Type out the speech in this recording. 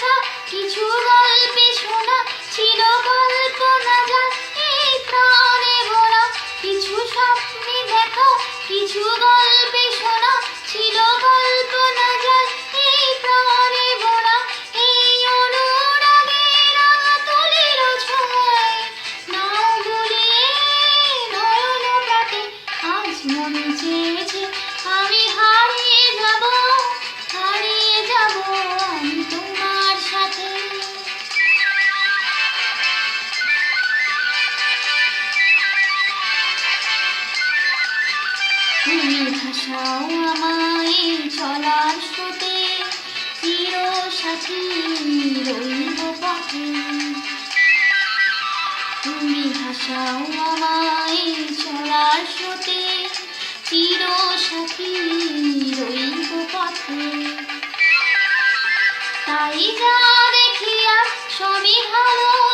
দেখা কিছু গল্পে শোনা ছিল কল্পনা যার এই প্রাণে ভরা। কিছু স্বপ্নে দেখা কিছু গল্পে শোনা ছিল কল্পনা যার এই প্রাণে ভরা। এই অনুরাগের আতলের ছোঁয়ায় নাও গুলিয়ে নয়ন প্রাতে আজ মন চেয়েছে আমি হারিয়ে যাব আমি তোমার সাথে। তুমি ভাসাও আমায় চলার স্রোতে, চির সাথী রইব পথে। তুমি ভাসাও আমায় চলার স্রোতে, চির সাথী রইব পথে। তাই যা দেখি আর সবই ভালো